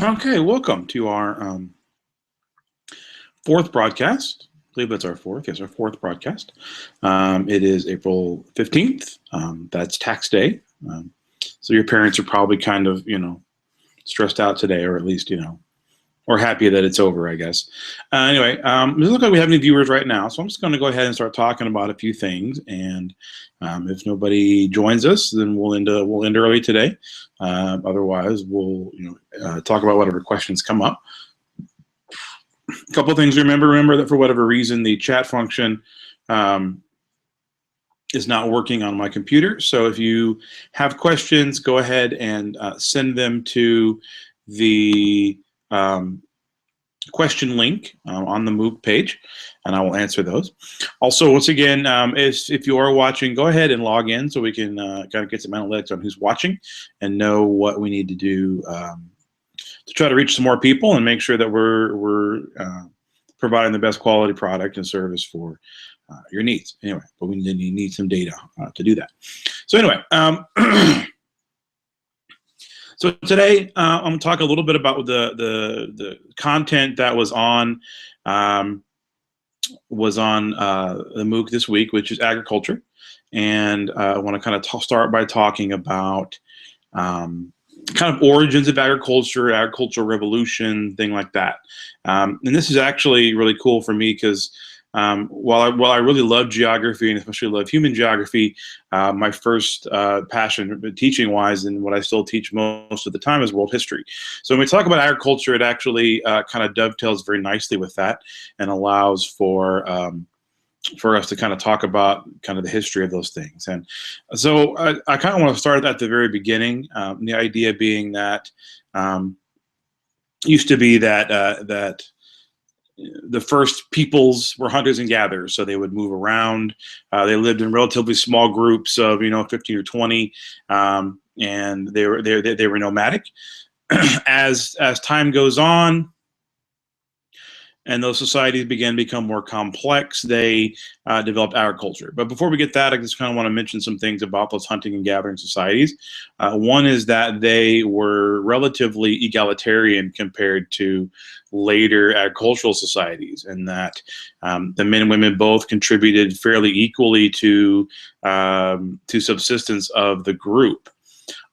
Okay, welcome to our fourth broadcast. I believe that's our fourth. Yes, our fourth broadcast. It is April 15th. That's tax day. So your parents are probably kind of, stressed out today, or at least, or happy that it's over, I guess. Anyway, it doesn't look like we have any viewers right now, so I'm just going to go ahead and start talking about a few things. And if nobody joins us, then we'll end early today. Otherwise, we'll talk about whatever questions come up. A couple of things to remember. Remember that for whatever reason, the chat function is not working on my computer. So if you have questions, go ahead and send them to the question link on the MOOC page, and I will answer those. Also, once again, if you are watching, go ahead and log in so we can kind of get some analytics on who's watching and know what we need to do to try to reach some more people and make sure that we're providing the best quality product and service for your needs. Anyway, but we need some data to do that. So anyway, so today I'm going to talk a little bit about the content that was on the MOOC this week, which is agriculture, and I want to kind of start by talking about kind of origins of agriculture, agricultural revolution, thing like that. And this is actually really cool for me because while I really love geography and especially love human geography, my first passion teaching-wise and what I still teach most of the time is world history. So when we talk about agriculture, it actually kind of dovetails very nicely with that and allows for us to kind of talk about kind of the history of those things. And so I kind of want to start at the very beginning, the idea being that used to be that the first peoples were hunters and gatherers, so they would move around. They lived in relatively small groups of 15 or 20, and they were nomadic. As time goes on, and those societies began to become more complex, they developed agriculture. But before we get that, I just kind of want to mention some things about those hunting and gathering societies. One is that they were relatively egalitarian compared to later agricultural societies, and that the men and women both contributed fairly equally to subsistence of the group.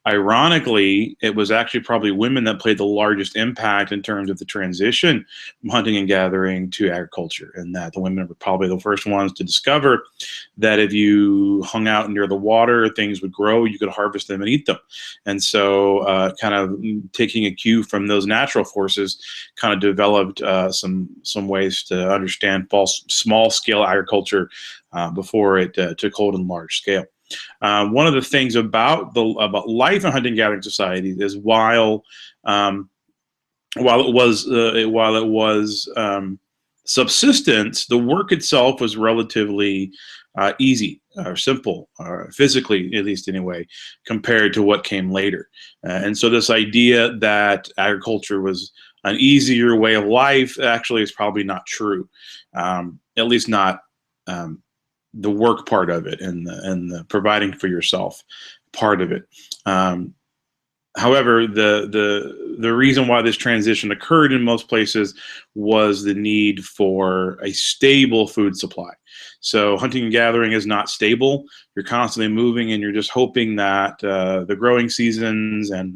Ironically, it was actually probably women that played the largest impact in terms of the transition from hunting and gathering to agriculture, and that the women were probably the first ones to discover that if you hung out near the water, things would grow, you could harvest them and eat them. And so kind of taking a cue from those natural forces, kind of developed some ways to understand small-scale agriculture before it took hold in large scale. One of the things about life in hunting gathering societies is while it was subsistence, the work itself was relatively easy or simple, or physically at least anyway, compared to what came later. And so this idea that agriculture was an easier way of life actually is probably not true, at least not the work part of it and the providing for yourself part of it. However, the reason why this transition occurred in most places was the need for a stable food supply. So hunting and gathering is not stable. You're constantly moving, and you're just hoping that the growing seasons and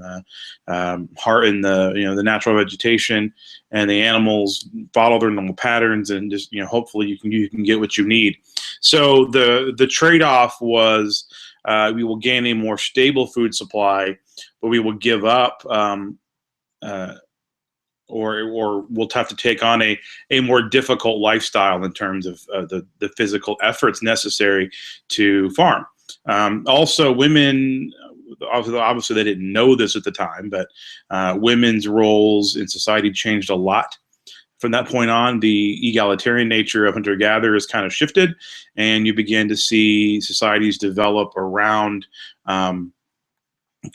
the natural vegetation and the animals follow their normal patterns, and just hopefully you can get what you need. So the trade-off was we will gain a more stable food supply, but we will give up or we'll have to take on a more difficult lifestyle in terms of the physical efforts necessary to farm. Also, women, obviously they didn't know this at the time, but women's roles in society changed a lot. From that point on, the egalitarian nature of hunter-gatherers kind of shifted, and you begin to see societies develop around kind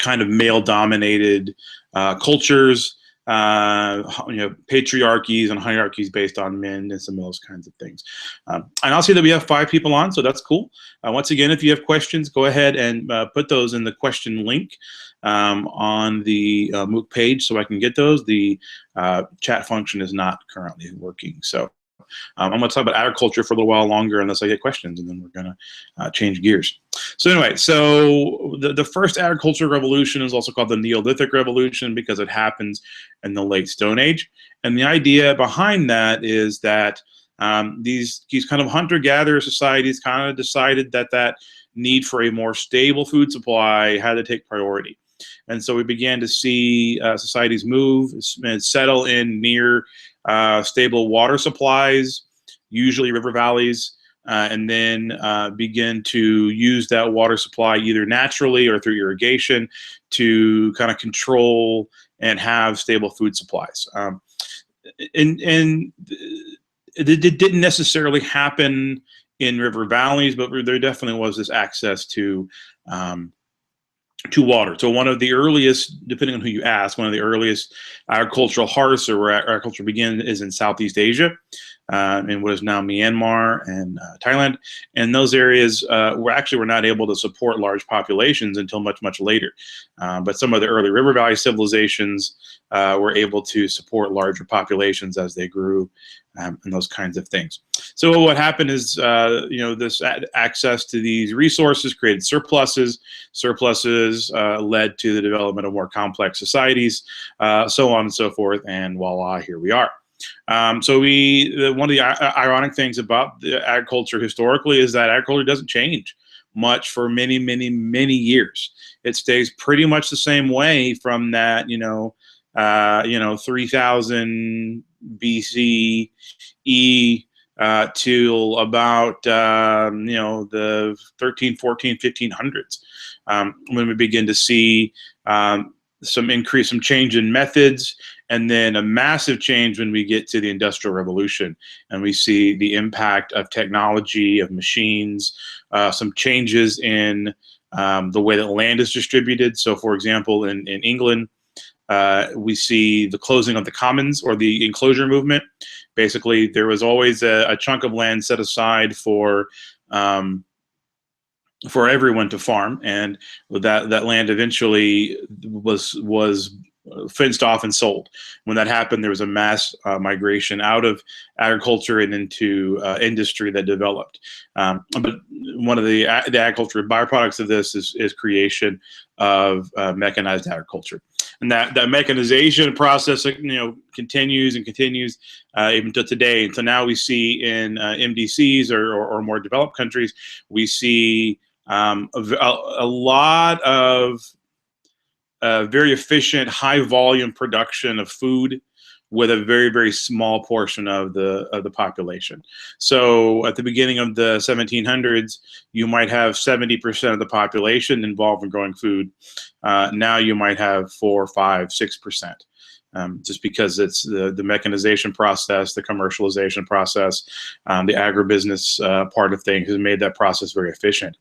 of male-dominated cultures patriarchies and hierarchies based on men and some of those kinds of things. And I'll see that we have 5 people on, so that's cool. Once again, if you have questions, go ahead and put those in the question link on the MOOC page so I can get those. The chat function is not currently working. So I'm going to talk about agriculture for a little while longer unless I get questions, and then we're going to change gears. So anyway, so the first agricultural revolution is also called the Neolithic Revolution because it happens in the late Stone Age. And the idea behind that is that these kind of hunter-gatherer societies kind of decided that that need for a more stable food supply had to take priority. And so we began to see societies move and settle in near stable water supplies, usually river valleys, and then begin to use that water supply either naturally or through irrigation to kind of control and have stable food supplies. And it didn't necessarily happen in river valleys, but there definitely was this access to water. So one of the earliest, depending on who you ask, one of the earliest agricultural hearths or where agriculture began is in Southeast Asia, in what is now Myanmar and Thailand. And those areas were not able to support large populations until much, much later. But some of the early river valley civilizations were able to support larger populations as they grew, and those kinds of things. So what happened is, this access to these resources created surpluses. Surpluses led to the development of more complex societies, so on and so forth, and voila, here we are. So one of the ironic things about the agriculture historically is that agriculture doesn't change much for many, many, many years. It stays pretty much the same way from that, 3000 BCE till about the 13, 14, 1500s, when we begin to see some change in methods, and then a massive change when we get to the Industrial Revolution, and we see the impact of technology, of machines, some changes in the way that land is distributed. So, for example, in England, we see the closing of the commons or the enclosure movement. Basically, there was always a chunk of land set aside for everyone to farm, and that land eventually was fenced off and sold. When that happened, there was a mass migration out of agriculture and into industry that developed. But one of the agriculture byproducts of this is creation of mechanized agriculture. And that mechanization process, continues and continues even to today. And so now we see in MDCs or more developed countries, we see a lot of very efficient, high volume production of food with a very, very small portion of the population. So at the beginning of the 1700s, you might have 70% of the population involved in growing food. Now you might have 4, 5, 6%. Just because it's the mechanization process, the commercialization process, the agribusiness part of things has made that process very efficient.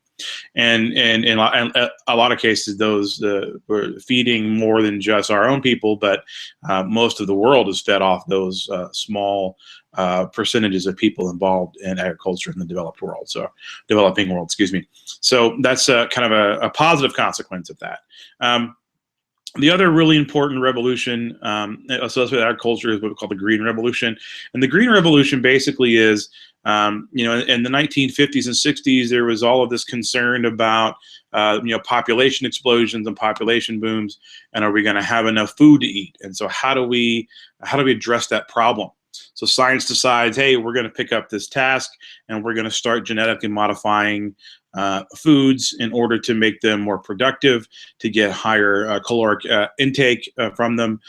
And in a lot of cases, we're feeding more than just our own people, but most of the world is fed off those small percentages of people involved in agriculture in the developing world, excuse me. So that's kind of a positive consequence of that. The other really important revolution associated with agriculture is what we call the Green Revolution. And the Green Revolution basically is, in the 1950s and 60s, there was all of this concern about, population explosions and population booms, and are we going to have enough food to eat? And so how do we address that problem? So science decides, hey, we're going to pick up this task, and we're going to start genetically modifying foods in order to make them more productive, to get higher caloric intake from them,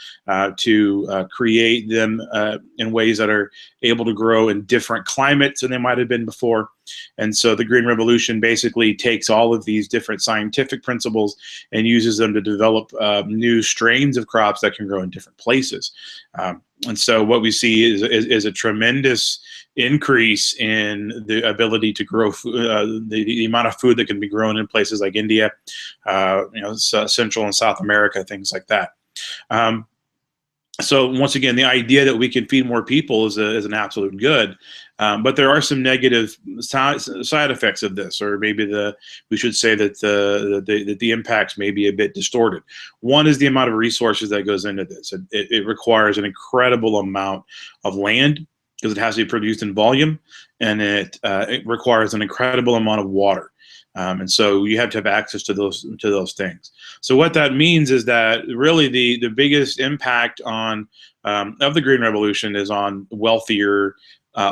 to create them in ways that are able to grow in different climates than they might have been before. And so the Green Revolution basically takes all of these different scientific principles and uses them to develop new strains of crops that can grow in different places. And so what we see is a tremendous increase in the ability to grow the amount of food that can be grown in places like India, Central and South America, things like that. So once again, the idea that we can feed more people is an absolute good, but there are some negative side effects of this, or maybe we should say that the impacts may be a bit distorted. One is the amount of resources that goes into this. It requires an incredible amount of land because it has to be produced in volume, and it requires an incredible amount of water. And so you have to have access to those things. So what that means is that really the biggest impact on of the Green Revolution is on wealthier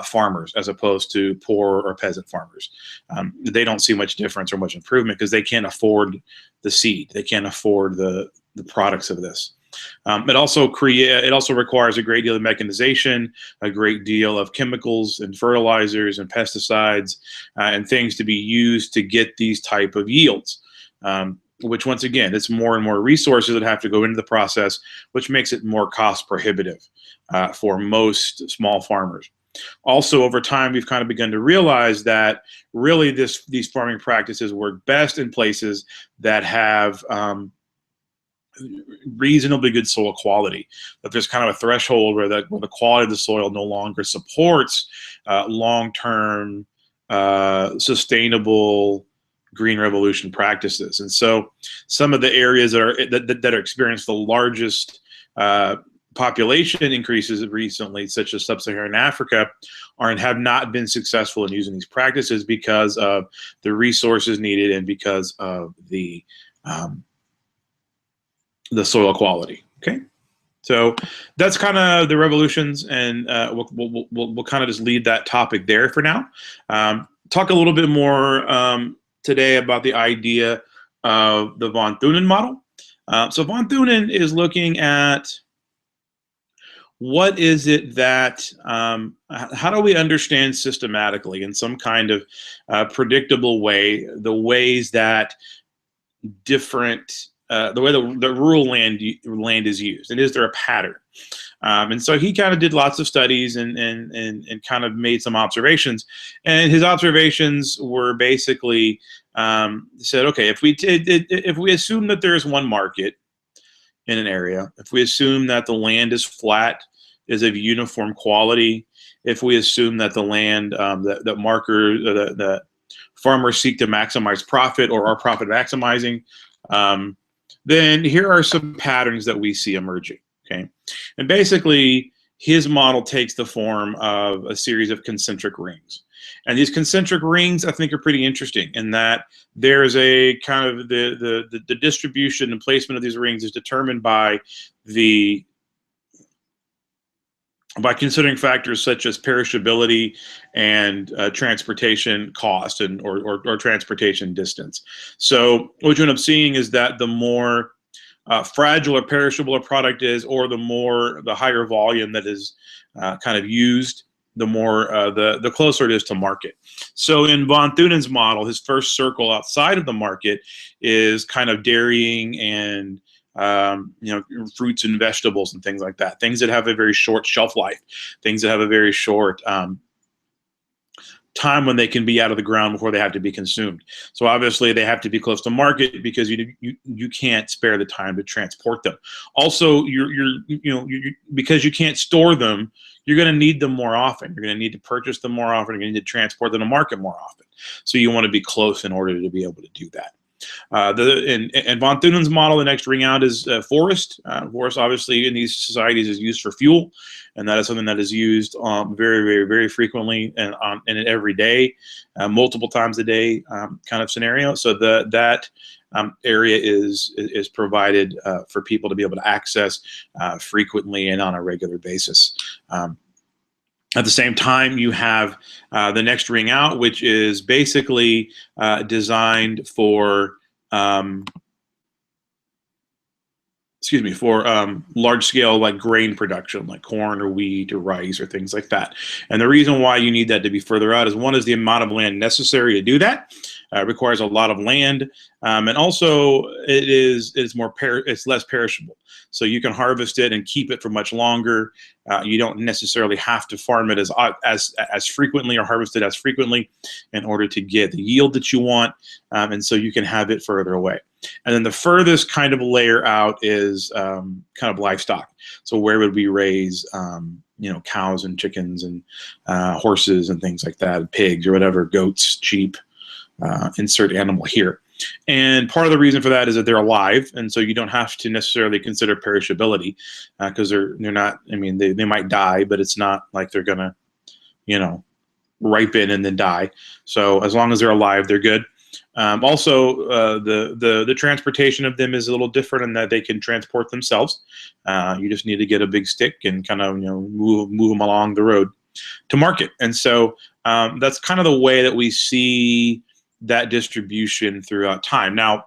farmers as opposed to poor or peasant farmers. They don't see much difference or much improvement because they can't afford the seed. They can't afford the products of this. It also requires a great deal of mechanization, a great deal of chemicals and fertilizers and pesticides and things to be used to get these type of yields. Which once again, it's more and more resources that have to go into the process, which makes it more cost prohibitive for most small farmers. Also, over time, we've kind of begun to realize that really these farming practices work best in places that have reasonably good soil quality. That there's kind of a threshold where the quality of the soil no longer supports long-term sustainable Green Revolution practices. And so some of the areas that are experienced the largest population increases recently, such as sub-Saharan Africa, have not been successful in using these practices because of the resources needed and because of the soil quality. Okay, so that's kind of the revolutions, and we'll kind of just leave that topic there for now. Talk a little bit more today about the idea of the von Thunen model. So von Thunen is looking at what is it that, how do we understand systematically in some kind of predictable way the ways that the way the rural land is used, and is there a pattern? And so he kind of did lots of studies and kind of made some observations, and his observations were basically said, okay, if we assume that there is one market in an area, if we assume that the land is flat, is of uniform quality, if we assume that the land that farmers seek to maximize profit or are profit maximizing, then here are some patterns that we see emerging. Okay, and basically his model takes the form of a series of concentric rings, and these concentric rings I think are pretty interesting in that there's a kind of the distribution and placement of these rings is determined by considering factors such as perishability and transportation cost or transportation distance. So what you end up seeing is that the more fragile or perishable a product is, or the higher volume that is kind of used, the more the closer it is to market. So in von Thunen's model, his first circle outside of the market is kind of dairying and fruits and vegetables and things like that. Things that have a very short shelf life, things that have a very short time when they can be out of the ground before they have to be consumed. So obviously they have to be close to market because you can't spare the time to transport them. Also, because you can't store them, you're going to need them more often. You're going to need to purchase them more often. You're going to need to transport them to market more often. So you want to be close in order to be able to do that. In von Thunen's model, the next ring out is forest. Forest, obviously, in these societies is used for fuel, and that is something that is used very, very, very frequently and every day, multiple times a day kind of scenario. So that area is provided for people to be able to access frequently and on a regular basis. At the same time, you have the next ring out, which is basically designed for large-scale like grain production, like corn or wheat or rice or things like that. And the reason why you need that to be further out is one is the amount of land necessary to do that. requires a lot of land, and also it's less perishable. So you can harvest it and keep it for much longer. You don't necessarily have to farm it as frequently or harvest it as frequently in order to get the yield that you want, and so you can have it further away. And then the furthest kind of layer out is kind of livestock. So where would we raise, cows and chickens and horses and things like that, pigs or whatever, goats, sheep, insert animal here. And part of the reason for that is that they're alive, and so you don't have to necessarily consider perishability, because they're not. I mean, they might die, but it's not like they're gonna, ripen and then die. So as long as they're alive, they're good. Also, the transportation of them is a little different in that they can transport themselves. You just need to get a big stick and kind of move them along the road to market. And so that's kind of the way that we see that distribution throughout time. Now,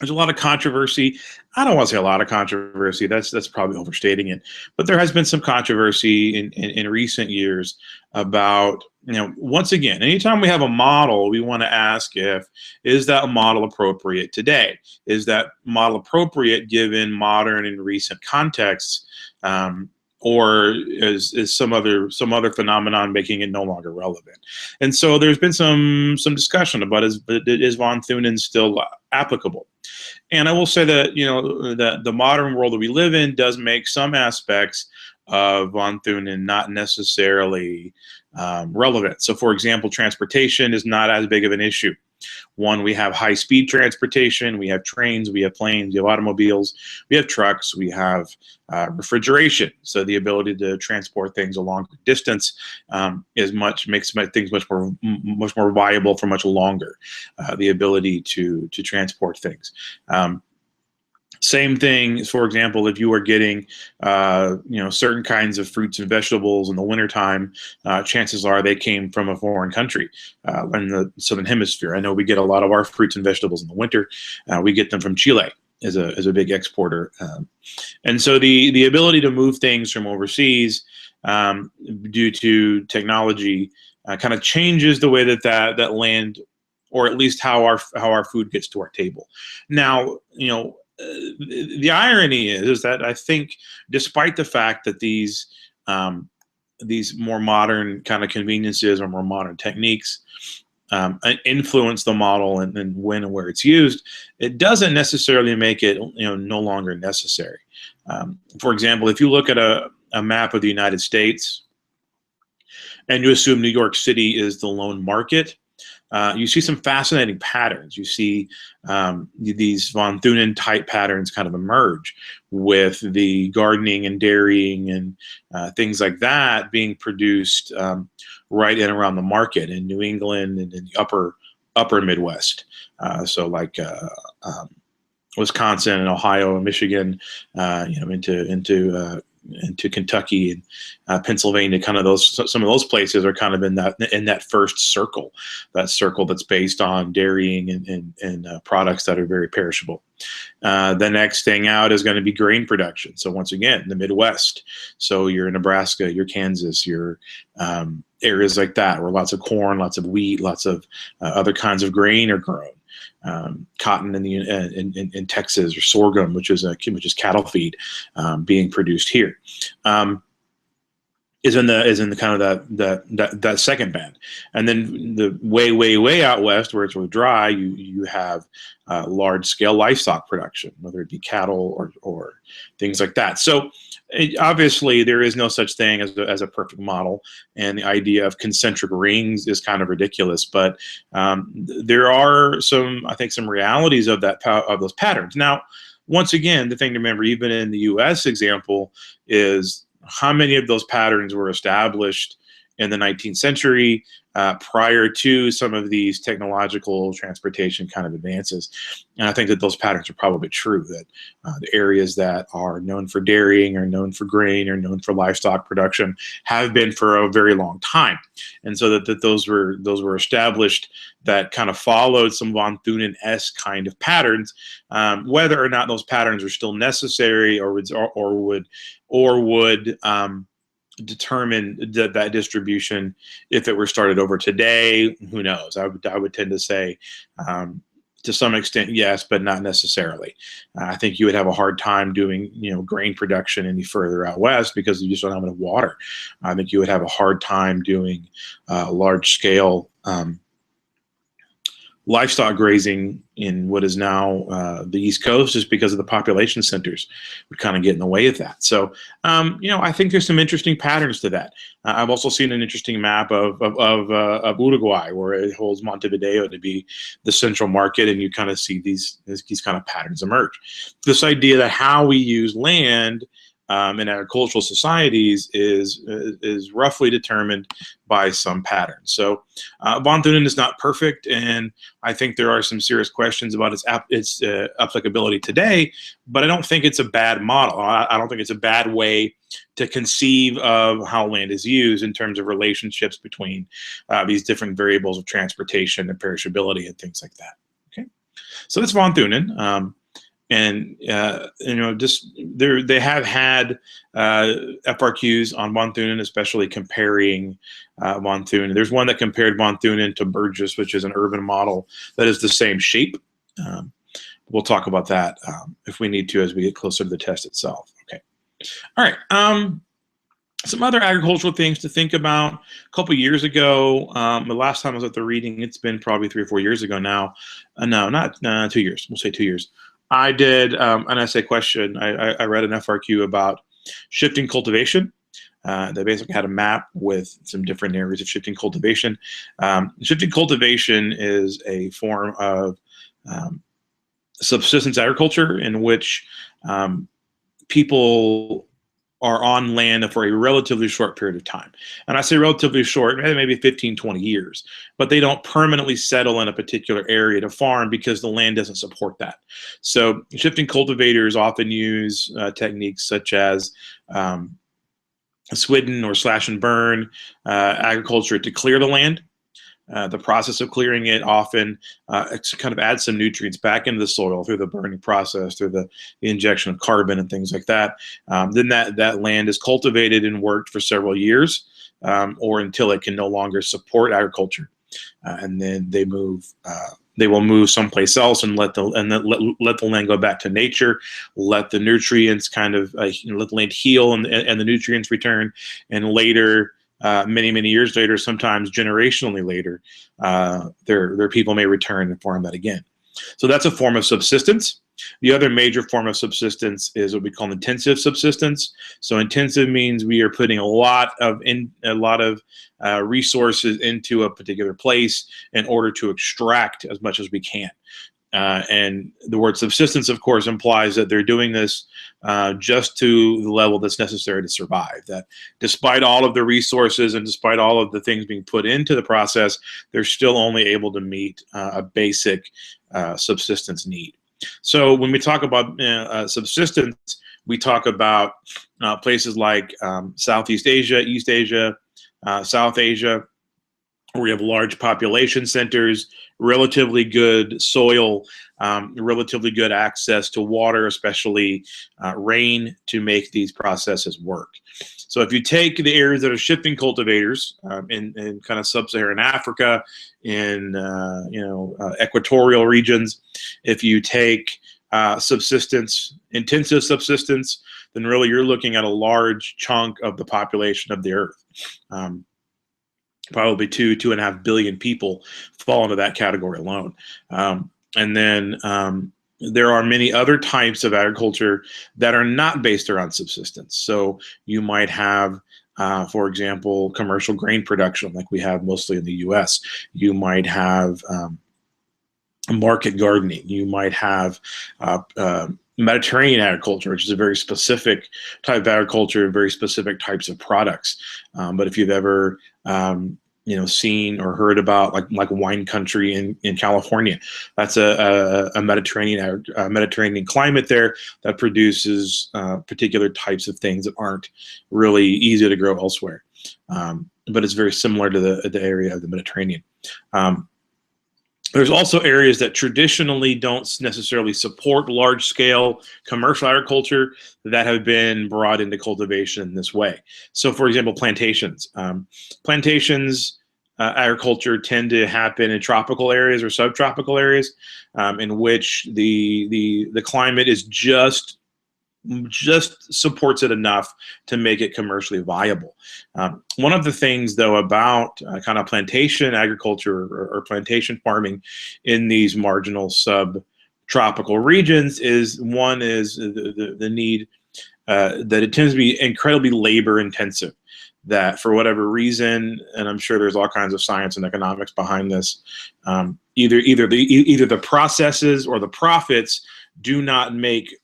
there's a lot of controversy. I don't want to say a lot of controversy. That's probably overstating it. But there has been some controversy in recent years about, once again, anytime we have a model, we want to ask is that model appropriate today? Is that model appropriate given modern and recent contexts? Or is some other phenomenon making it no longer relevant? And so there's been some discussion about is von Thunen still applicable? And I will say that that the modern world that we live in does make some aspects of von Thunen not necessarily relevant. So, for example, transportation is not as big of an issue. One, we have high-speed transportation, we have trains, we have planes, we have automobiles, we have trucks, we have refrigeration. So the ability to transport things a longer distance makes things much more viable for much longer. The ability to transport things. Same thing, for example, if you are getting, certain kinds of fruits and vegetables in the wintertime, chances are they came from a foreign country in the southern hemisphere. I know we get a lot of our fruits and vegetables in the winter. We get them from Chile as a big exporter. And so the ability to move things from overseas due to technology kind of changes the way that land, or at least how our food gets to our table. Now, the irony is that I think, despite the fact that these more modern kind of conveniences or more modern techniques influence the model and when and where it's used, it doesn't necessarily make it no longer necessary. For example, if you look at a map of the United States and you assume New York City is the lone market, you see some fascinating patterns. You see these von Thunen type patterns kind of emerge with the gardening and dairying and things like that being produced right in around the market in New England and in the upper Midwest. So like Wisconsin and Ohio and Michigan, into Kentucky and Pennsylvania, kind of some of those places are kind of in that first circle, that circle that's based on dairying and products that are very perishable. The next thing out is going to be grain production. So once again, the Midwest. So you're in Nebraska, you're Kansas, you're areas like that where lots of corn, lots of wheat, lots of other kinds of grain are grown. Cotton in Texas, or sorghum, which is cattle feed, being produced here, is in the kind of that second band. And then the way out west, where it's really dry, you have large scale livestock production, whether it be cattle or things like that. So obviously there is no such thing as a perfect model, and the idea of concentric rings is kind of ridiculous. But there are some realities of those patterns. Now, once again, the thing to remember, even in the U.S. example, is how many of those patterns were established in the 19th century prior to some of these technological transportation kind of advances. And I think that those patterns are probably true, that the areas that are known for dairying or known for grain or known for livestock production have been for a very long time. And so that those were established that kind of followed some von Thunen-esque kind of patterns. Whether or not those patterns are still necessary or would determine that distribution. If it were started over today, who knows? I would tend to say, to some extent, yes, but not necessarily. I think you would have a hard time doing, grain production any further out west because you just don't have enough water. I think you would have a hard time doing large scale livestock grazing in what is now the East Coast, just because of the population centers would kind of get in the way of that. So, I think there's some interesting patterns to that. I've also seen an interesting map of Uruguay, where it holds Montevideo to be the central market, and you kind of see these kind of patterns emerge. This idea that how we use land in agricultural societies is roughly determined by some patterns. So Von Thunen is not perfect, and I think there are some serious questions about its applicability today, but I don't think it's a bad model. I don't think it's a bad way to conceive of how land is used in terms of relationships between these different variables of transportation and perishability and things like that. Okay, so that's Von Thunen. And just they have had FRQs on Von Thunen, especially comparing Von Thunen. There's one that compared Von Thunen to Burgess, which is an urban model that is the same shape. We'll talk about that if we need to as we get closer to the test itself. Okay. All right. Some other agricultural things to think about. A couple years ago, the last time I was at the reading, it's been probably 3 or 4 years ago now. No, not 2 years. We'll say 2 years. I did an essay question. I read an FRQ about shifting cultivation. They basically had a map with some different areas of shifting cultivation. Shifting cultivation is a form of subsistence agriculture in which people are on land for a relatively short period of time. And I say relatively short, maybe 15, 20 years, but they don't permanently settle in a particular area to farm because the land doesn't support that. So shifting cultivators often use techniques such as swidden or slash and burn agriculture to clear the land. The process of clearing it often kind of adds some nutrients back into the soil through the burning process, through the injection of carbon and things like that. Then that land is cultivated and worked for several years, or until it can no longer support agriculture, and then they will move someplace else and let the land go back to nature, let the nutrients kind of let the land heal and the nutrients return, and later. Many years later, sometimes generationally later, their people may return and farm that again. So that's a form of subsistence. The other major form of subsistence is what we call intensive subsistence. So intensive means we are putting a lot of resources into a particular place in order to extract as much as we can. And the word subsistence, of course, implies that they're doing this just to the level that's necessary to survive. That despite all of the resources and despite all of the things being put into the process, they're still only able to meet a basic subsistence need. So when we talk about subsistence, we talk about places like Southeast Asia, East Asia, South Asia, where we have large population centers, relatively good soil, relatively good access to water, especially rain, to make these processes work. So if you take the areas that are shifting cultivators in kind of sub-Saharan Africa, in equatorial regions, if you take intensive subsistence, then really you're looking at a large chunk of the population of the earth. Probably 2.5 billion people fall into that category alone. And then there are many other types of agriculture that are not based around subsistence. So you might have, for example, commercial grain production like we have mostly in the US. You might have market gardening. You might have Mediterranean agriculture, which is a very specific type of agriculture, very specific types of products. But if you've ever seen or heard about like wine country in California, that's a Mediterranean climate there that produces particular types of things that aren't really easy to grow elsewhere. But it's very similar to the area of the Mediterranean. There's also areas that traditionally don't necessarily support large-scale commercial agriculture that have been brought into cultivation in this way. So, for example, plantations. Plantations agriculture tend to happen in tropical areas or subtropical areas, in which the climate is just supports it enough to make it commercially viable. One of the things, though, about kind of plantation agriculture or plantation farming in these marginal subtropical regions is the need that it tends to be incredibly labor intensive. That for whatever reason, and I'm sure there's all kinds of science and economics behind this, either the processes or the profits do not make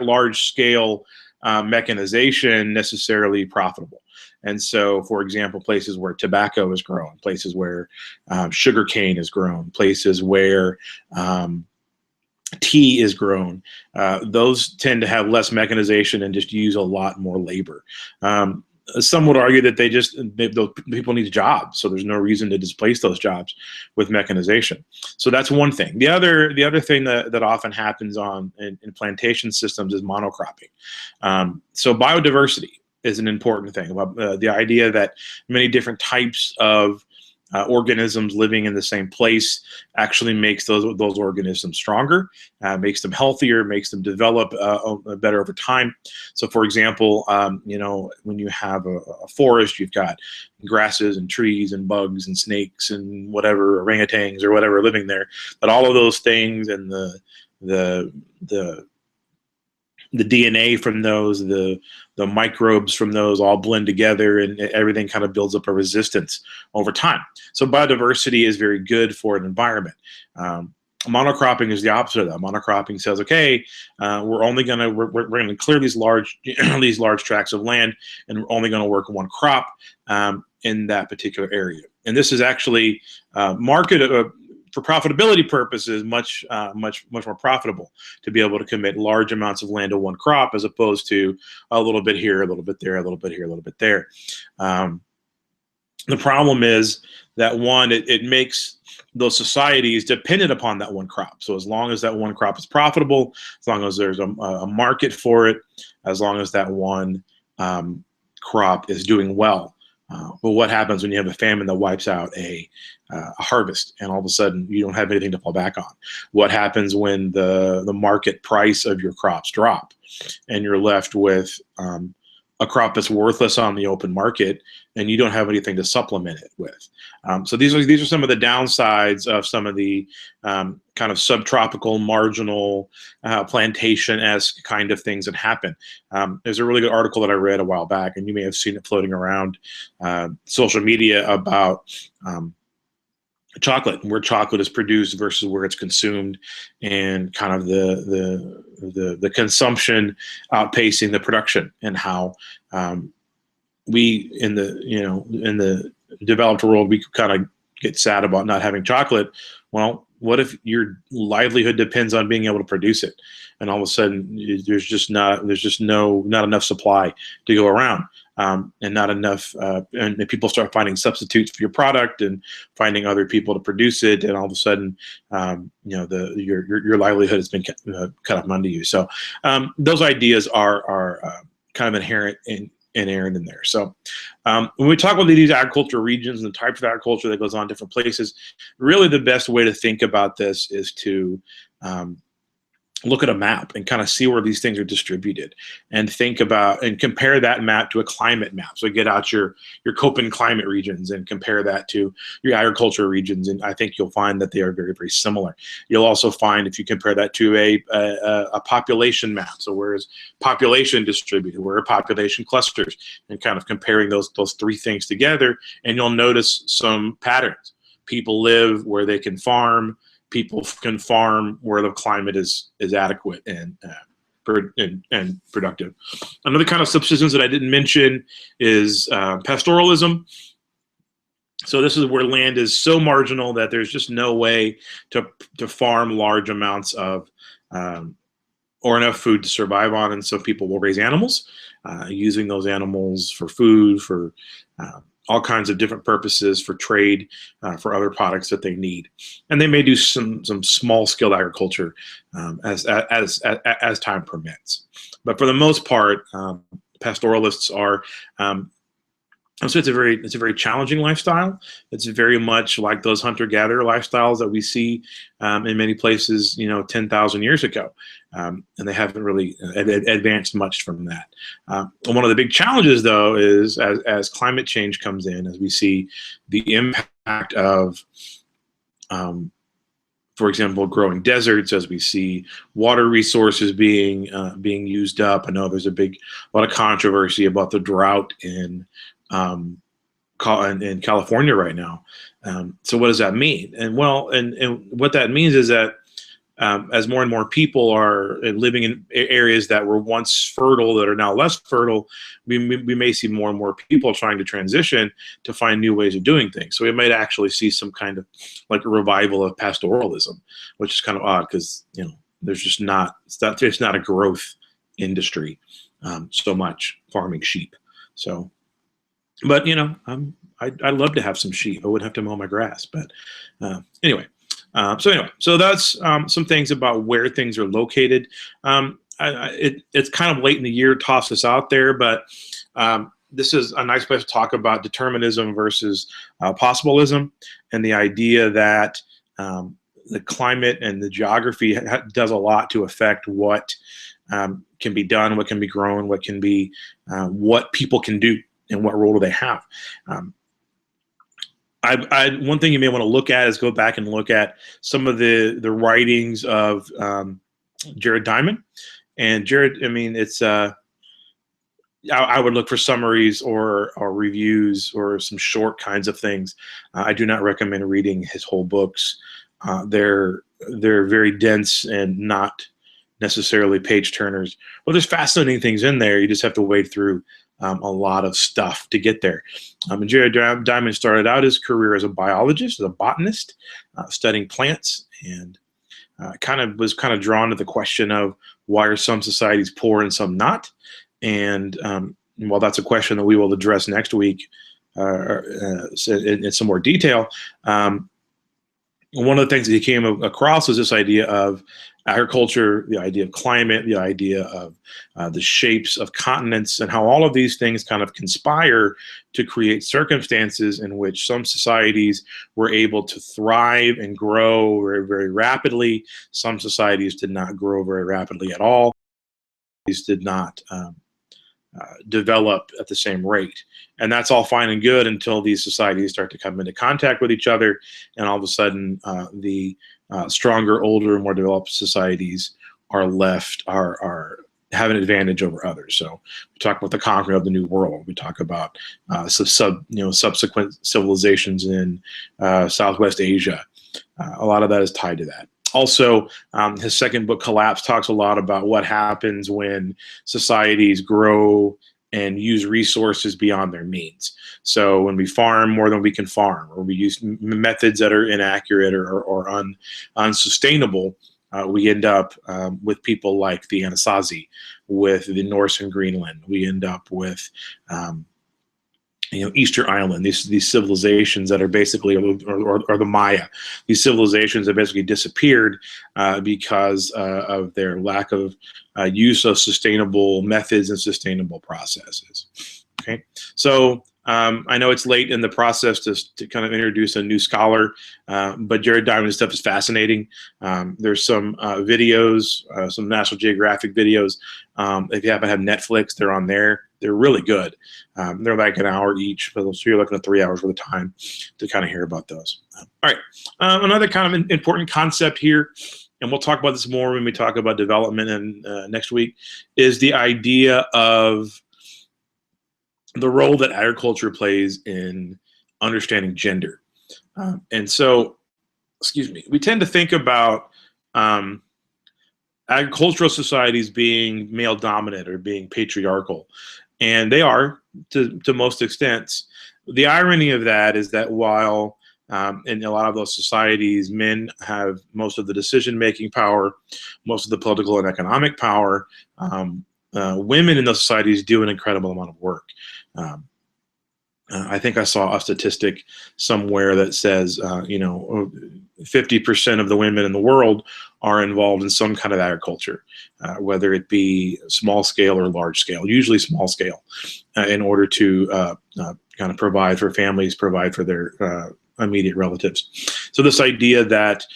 large scale mechanization necessarily profitable. And so, for example, places where tobacco is grown, places where sugar cane is grown, places where tea is grown, those tend to have less mechanization and just use a lot more labor. Some would argue that those people need jobs, so there's no reason to displace those jobs with mechanization. So that's one thing. The other thing that often happens in plantation systems is monocropping. So biodiversity is an important thing. The idea that many different types of organisms living in the same place actually makes those organisms stronger, makes them healthier, makes them develop better over time. So, for example, when you have a forest, you've got grasses and trees and bugs and snakes and whatever, orangutans or whatever living there. But all of those things and the DNA from those, the microbes from those all blend together, and everything kind of builds up a resistance over time. So biodiversity is very good for an environment. Monocropping is the opposite of that. Monocropping says, okay, we're going to clear these large these large tracts of land, and we're only going to work one crop in that particular area. And this is actually for profitability purposes, much more profitable to be able to commit large amounts of land to one crop as opposed to a little bit here, a little bit there, a little bit here, a little bit there. The problem is that it makes those societies dependent upon that one crop. So as long as that one crop is profitable, as long as there's a market for it, as long as that one crop is doing well. But what happens when you have a famine that wipes out a harvest, and all of a sudden you don't have anything to fall back on? What happens when the market price of your crops drop, and you're left with a crop that's worthless on the open market, and you don't have anything to supplement it with? So these are some of the downsides of some of the kind of subtropical, marginal, plantation-esque kind of things that happen. There's a really good article that I read a while back, and you may have seen it floating around social media about chocolate, where chocolate is produced versus where it's consumed, and kind of the consumption outpacing the production, and how we in the developed world, we kind of get sad about not having chocolate. Well, what if your livelihood depends on being able to produce it, and all of a sudden there's just not enough supply to go around, and not enough, and people start finding substitutes for your product and finding other people to produce it, and all of a sudden, your livelihood has been cut off under you. So those ideas are kind of inherent in there. So when we talk about these agricultural regions and the types of agriculture that goes on in different places, really the best way to think about this is to look at a map and kind of see where these things are distributed, and think about and compare that map to a climate map. So get out your Köppen climate regions and compare that to your agriculture regions, and I think you'll find that they are very, very similar. You'll also find, if you compare that to a population map, so where is population distributed, where are population clusters, and kind of comparing those three things together, and you'll notice some patterns. People live where they can farm. People can farm where the climate is adequate and productive. Another kind of subsistence that I didn't mention is pastoralism. So this is where land is so marginal that there's just no way to farm large amounts of or enough food to survive on, and so people will raise animals, using those animals for food, for all kinds of different purposes for trade, for other products that they need, and they may do some small scale agriculture as time permits. But for the most part, pastoralists are. So it's a very challenging lifestyle. It's very much like those hunter-gatherer lifestyles that we see in many places, 10,000 years ago, and they haven't really advanced much from that. One of the big challenges, though, is as climate change comes in, as we see the impact of, for example, growing deserts, as we see water resources being used up. I know there's a lot of controversy about the drought in California right now. So what does that mean? And what that means is that as more and more people are living in areas that were once fertile that are now less fertile, we may see more and more people trying to transition to find new ways of doing things. So we might actually see some kind of like a revival of pastoralism, which is kind of odd because there's just not a growth industry so much farming sheep. So. But I'd love to have some sheep. I wouldn't have to mow my grass. But anyway, so that's some things about where things are located. It's kind of late in the year to toss this out there, but this is a nice place to talk about determinism versus possibilism, and the idea that the climate and the geography does a lot to affect what can be done, what can be grown, what people can do, and what role do they have. One thing you may want to look at is go back and look at some of the writings of Jared Diamond. And Jared, I mean, it's I would look for summaries or reviews or some short kinds of things. I do not recommend reading his whole books. They're very dense and not necessarily page turners. Well, there's fascinating things in there. You just have to wade through a lot of stuff to get there. And Jared Diamond started out his career as a biologist, as a botanist, studying plants, and was kind of drawn to the question of why are some societies poor and some not. And while that's a question that we will address next week in some more detail, one of the things that he came across was this idea of agriculture, the idea of climate, the idea of the shapes of continents, and how all of these things kind of conspire to create circumstances in which some societies were able to thrive and grow very, very rapidly. Some societies did not grow very rapidly at all. These did not develop at the same rate. And that's all fine and good until these societies start to come into contact with each other, and all of a sudden the stronger, older, more developed societies are have an advantage over others. So we talk about the conquering of the New World. We talk about subsequent civilizations in Southwest Asia. A lot of that is tied to that. Also, his second book, Collapse, talks a lot about what happens when societies grow and use resources beyond their means. So when we farm more than we can farm, or we use methods that are inaccurate or unsustainable, we end up with people like the Anasazi, with the Norse in Greenland. We end up with Easter Island, these civilizations that are basically, or the Maya, these civilizations that basically disappeared because of their lack of use of sustainable methods and sustainable processes. Okay, so I know it's late in the process to kind of introduce a new scholar, but Jared Diamond's stuff is fascinating. There's some videos, some National Geographic videos. If you happen to have Netflix, they're on there. They're really good. They're like an hour each, so you're looking at 3 hours worth of time to kind of hear about those. All right, another kind of important concept here, and we'll talk about this more when we talk about development and next week, is the idea of the role that agriculture plays in understanding gender. And so, we tend to think about agricultural societies being male dominant or being patriarchal, and they are to most extents. The irony of that is that while in a lot of those societies, men have most of the decision-making power, most of the political and economic power, women in those societies do an incredible amount of work. I think I saw a statistic somewhere that says, 50% of the women in the world are involved in some kind of agriculture, whether it be small scale or large scale, usually small scale, in order to kind of provide for families, provide for their immediate relatives. So this idea that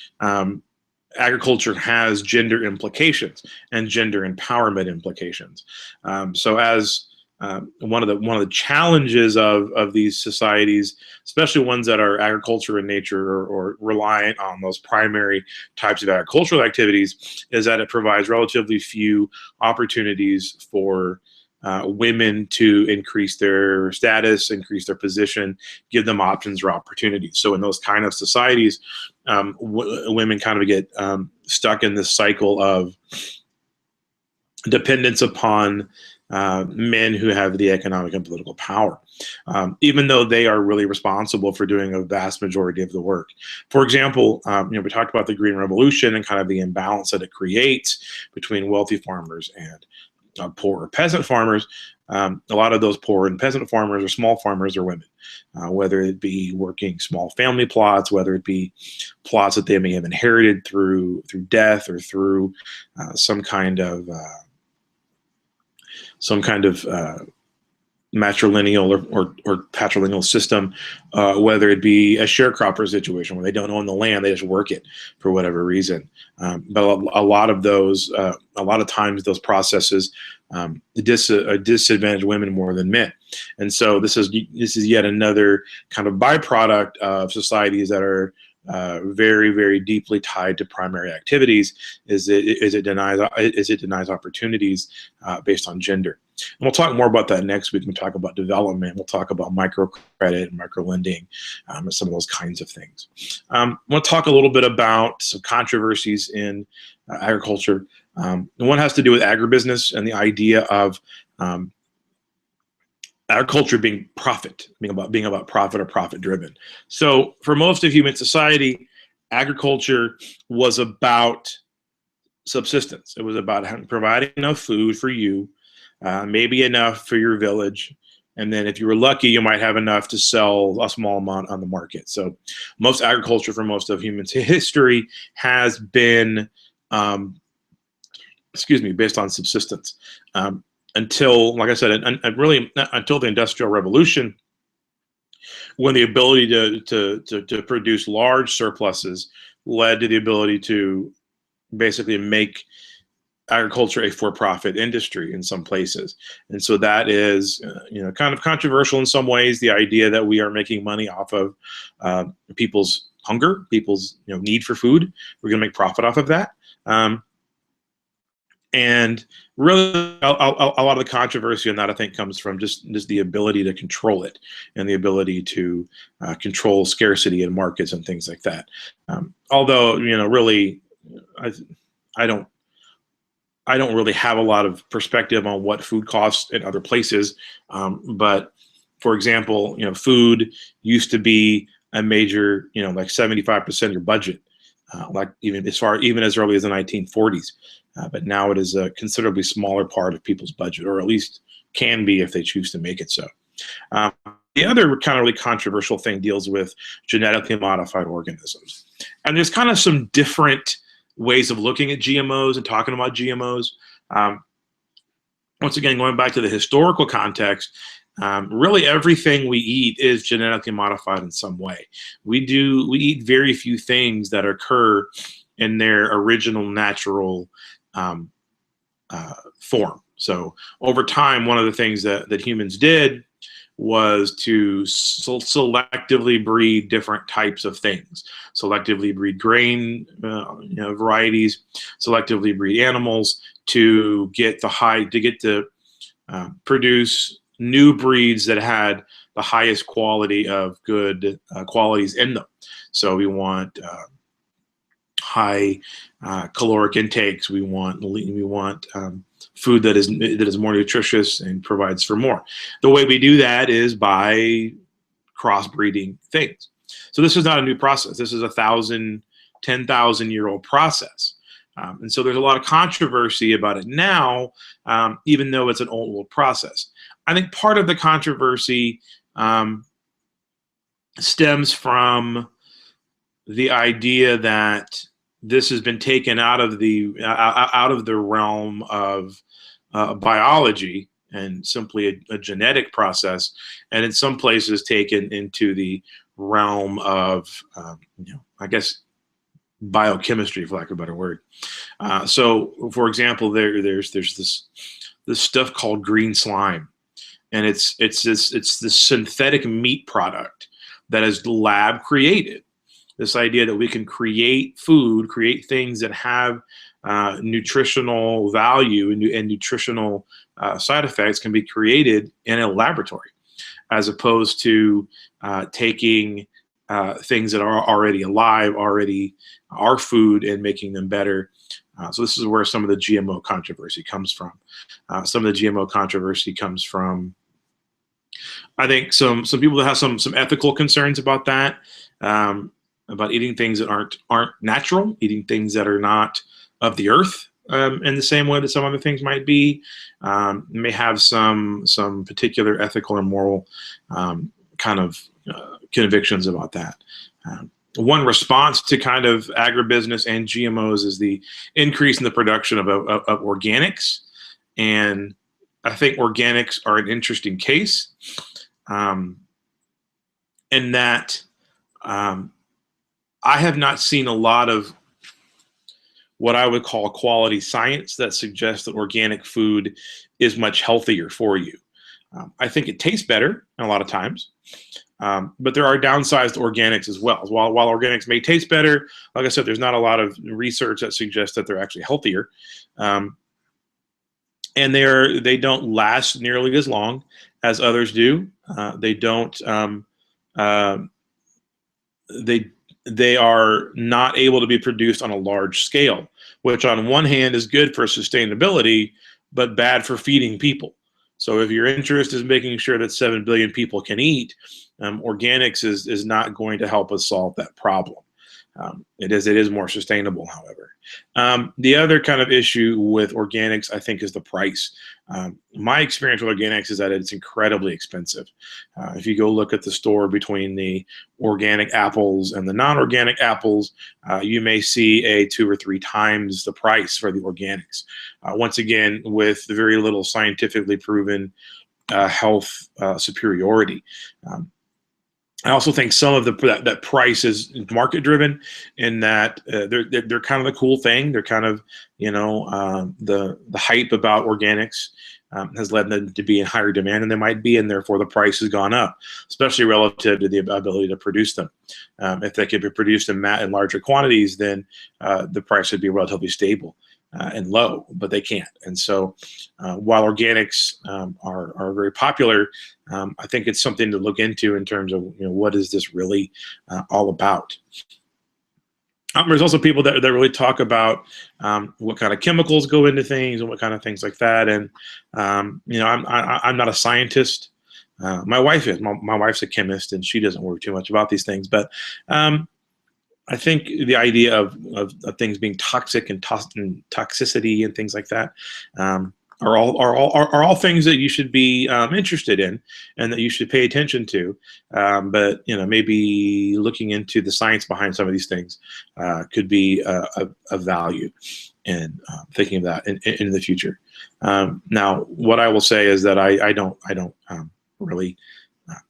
agriculture has gender implications and gender empowerment implications. So as one of the challenges of these societies, especially ones that are agriculture in nature or reliant on those primary types of agricultural activities, is that it provides relatively few opportunities for women to increase their status, increase their position, give them options or opportunities. So in those kind of societies, women kind of get stuck in this cycle of dependence upon men who have the economic and political power, even though they are really responsible for doing a vast majority of the work. For example, we talked about the Green Revolution and kind of the imbalance that it creates between wealthy farmers and poor or peasant farmers. A lot of those poor and peasant farmers or small farmers are women, whether it be working small family plots, whether it be plots that they may have inherited through death or through some kind of matrilineal or patrilineal system, whether it be a sharecropper situation where they don't own the land, they just work it for whatever reason. But a lot of times those processes disadvantage women more than men. And so this is yet another kind of byproduct of societies that are very, very deeply tied to primary activities, is it denies opportunities based on gender. And we'll talk more about that next week when we talk about development. We'll talk about microcredit and microlending and some of those kinds of things. We'll talk a little bit about some controversies in agriculture. One has to do with agribusiness and the idea of agriculture being about profit or profit driven. So for most of human society, agriculture was about subsistence. It was about providing enough food for you, maybe enough for your village, and then if you were lucky, you might have enough to sell a small amount on the market. So most agriculture for most of human history has been based on subsistence. Until, like I said, really until the Industrial Revolution, when the ability to produce large surpluses led to the ability to basically make agriculture a for-profit industry in some places. And so that is kind of controversial in some ways, the idea that we are making money off of people's hunger, people's need for food. We're going to make profit off of that. And really, a lot of the controversy on that, I think, comes from just the ability to control it and the ability to control scarcity in markets and things like that. Although, really, I don't really have a lot of perspective on what food costs in other places. But for example, food used to be a major, like 75% of your budget, like even as early as the 1940s. But now it is a considerably smaller part of people's budget, or at least can be if they choose to make it so. The other kind of really controversial thing deals with genetically modified organisms. And there's kind of some different ways of looking at GMOs and talking about GMOs. Once again, going back to the historical context, really everything we eat is genetically modified in some way. We eat very few things that occur in their original natural form. So over time, one of the things that humans did was to selectively breed different types of things, selectively breed grain varieties, selectively breed animals to produce new breeds that had the highest quality of good qualities in them. So we want high caloric intakes. We want food that is more nutritious and provides for more. The way we do that is by crossbreeding things. So this is not a new process. This is 10,000-year-old process. And so there's a lot of controversy about it now, even though it's an old process. I think part of the controversy um, stems from the idea that this has been taken out of the realm of biology and simply a genetic process, and in some places taken into the realm of I guess biochemistry, for lack of a better word. So, for example, there's this stuff called green slime, and it's this synthetic meat product that is lab created. This idea that we can create food, create things that have nutritional value and nutritional side effects can be created in a laboratory, as opposed to taking things that are already alive, already are food, and making them better. So this is where some of the GMO controversy comes from. Some of the GMO controversy comes from, I think, some people that have some ethical concerns about that, about eating things that aren't natural, eating things that are not of the earth, in the same way that some other things might be. May have some particular ethical and moral kind of convictions about that. One response to kind of agribusiness and GMOs is the increase in the production of organics. And I think organics are an interesting case, in that I have not seen a lot of what I would call quality science that suggests that organic food is much healthier for you. I think it tastes better a lot of times, but there are downsides to organics as well. While organics may taste better, like I said, there's not a lot of research that suggests that they're actually healthier, and they don't last nearly as long as others do. They don't. They are not able to be produced on a large scale, which on one hand is good for sustainability, but bad for feeding people. So if your interest is making sure that 7 billion people can eat, organics is not going to help us solve that problem. It is more sustainable, however. The other kind of issue with organics, I think, is the price. My experience with organics is that it's incredibly expensive. If you go look at the store between the organic apples and the non-organic apples, you may see a 2 or 3 times the price for the organics. Once again, with very little scientifically proven health superiority. I also think some of that price is market driven, in that they're kind of the cool thing. They're kind of, the hype about organics has led them to be in higher demand than they might be, and therefore the price has gone up, especially relative to the ability to produce them. If they could be produced in larger quantities, then the price would be relatively stable and low, but they can't. And so while organics are very popular, I think it's something to look into in terms of, what is this really all about? There's also people that really talk about what kind of chemicals go into things and what kind of things like that. And I'm not a scientist. My wife is. My wife's a chemist, and she doesn't worry too much about these things. But I think the idea of things being toxic and toxicity and things like that are all things that you should be interested in and that you should pay attention to. But maybe looking into the science behind some of these things could be of value, and thinking of that in the future. Now, what I will say is that I don't really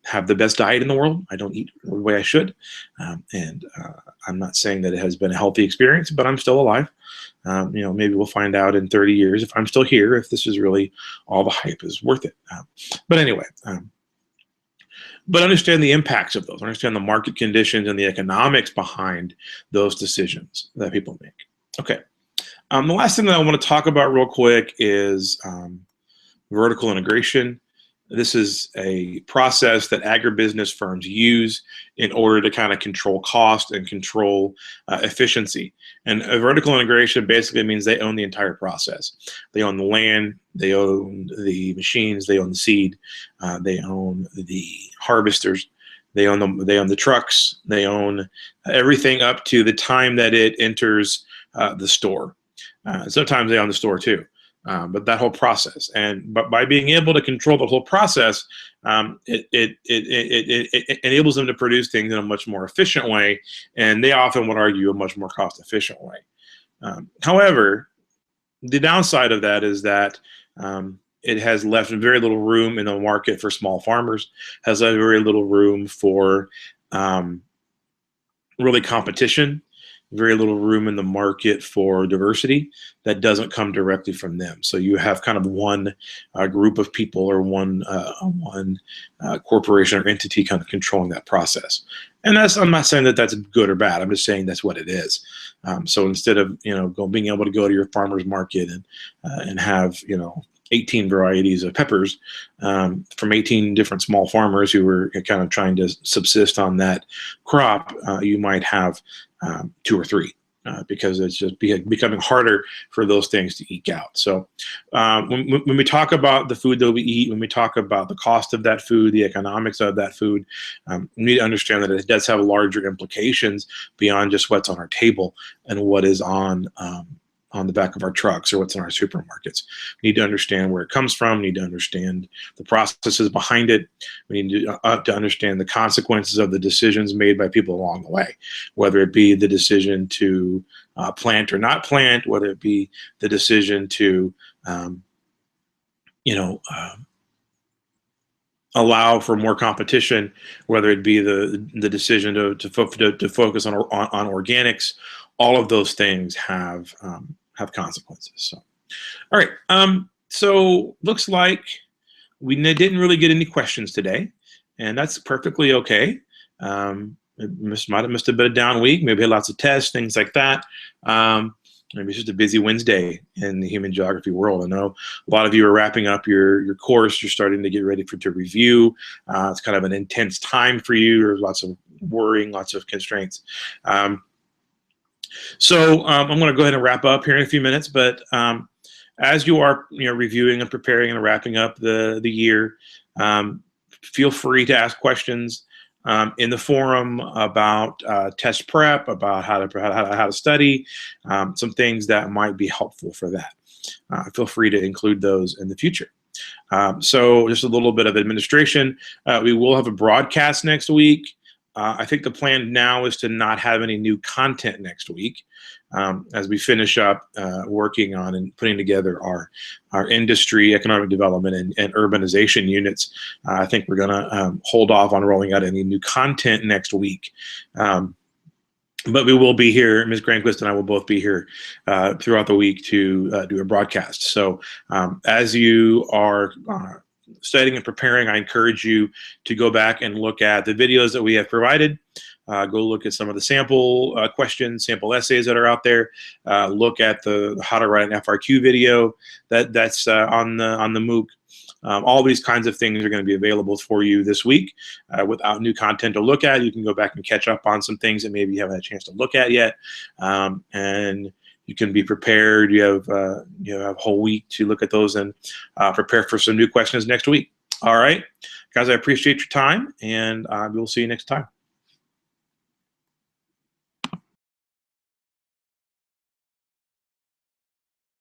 have the best diet in the world. I don't eat the way I should. And I'm not saying that it has been a healthy experience, but I'm still alive. Maybe we'll find out in 30 years, if I'm still here, if this is really all the hype is worth it. But anyway, but understand the impacts of those, understand the market conditions and the economics behind those decisions that people make. Okay. The last thing that I want to talk about real quick is vertical integration. This is a process that agribusiness firms use in order to kind of control cost and control efficiency. And a vertical integration basically means they own the entire process. They own the land, they own the machines, they own the seed, they own the harvesters, they own the trucks, they own everything up to the time that it enters the store. Sometimes they own the store too. but that whole process. But by being able to control the whole process, it enables them to produce things in a much more efficient way, and they often would argue a much more cost-efficient way. However, the downside of that is that it has left very little room in the market for small farmers, has left very little room for really competition, very little room in the market for diversity that doesn't come directly from them. So you have kind of one group of people or one corporation or entity kind of controlling that process. And I'm not saying that that's good or bad. I'm just saying that's what it is. So instead of being able to go to your farmer's market and have 18 varieties of peppers from 18 different small farmers who were kind of trying to subsist on that crop, you might have 2 or 3 because it's just becoming harder for those things to eke out. So when we talk about the food that we eat, when we talk about the cost of that food, the economics of that food, we need to understand that it does have larger implications beyond just what's on our table and what is on the back of our trucks or what's in our supermarkets. We need to understand where it comes from. We need to understand the processes behind it. We need to understand the consequences of the decisions made by people along the way, whether it be the decision to plant or not plant, whether it be the decision to allow for more competition, whether it be the decision to focus on organics. All of those things have consequences. So, all right. So looks like we didn't really get any questions today, and that's perfectly okay. It might have missed a bit of down week. Maybe had lots of tests, things like that. Maybe it's just a busy Wednesday in the human geography world. I know a lot of you are wrapping up your course. You're starting to get ready to review. It's kind of an intense time for you. There's lots of worrying, lots of constraints. So I'm going to go ahead and wrap up here in a few minutes. But as you are reviewing and preparing and wrapping up the year, feel free to ask questions in the forum about test prep, about how to study, some things that might be helpful for that. Feel free to include those in the future. So just a little bit of administration. We will have a broadcast next week. I think the plan now is to not have any new content next week as we finish up working on and putting together our industry, economic development, and urbanization units. I think we're going to hold off on rolling out any new content next week. But we will be here. Ms. Granquist and I will both be here throughout the week to do a broadcast. So as you are studying and preparing, I encourage you to go back and look at the videos that we have provided. Go look at some of the sample questions, sample essays that are out there. Look at the how to write an FRQ video that's on the MOOC. All these kinds of things are going to be available for you this week without new content to look at. You can go back and catch up on some things that maybe you haven't had a chance to look at yet. And you can be prepared. You have a whole week to look at those and prepare for some new questions next week. All right, guys, I appreciate your time, and we'll see you next time.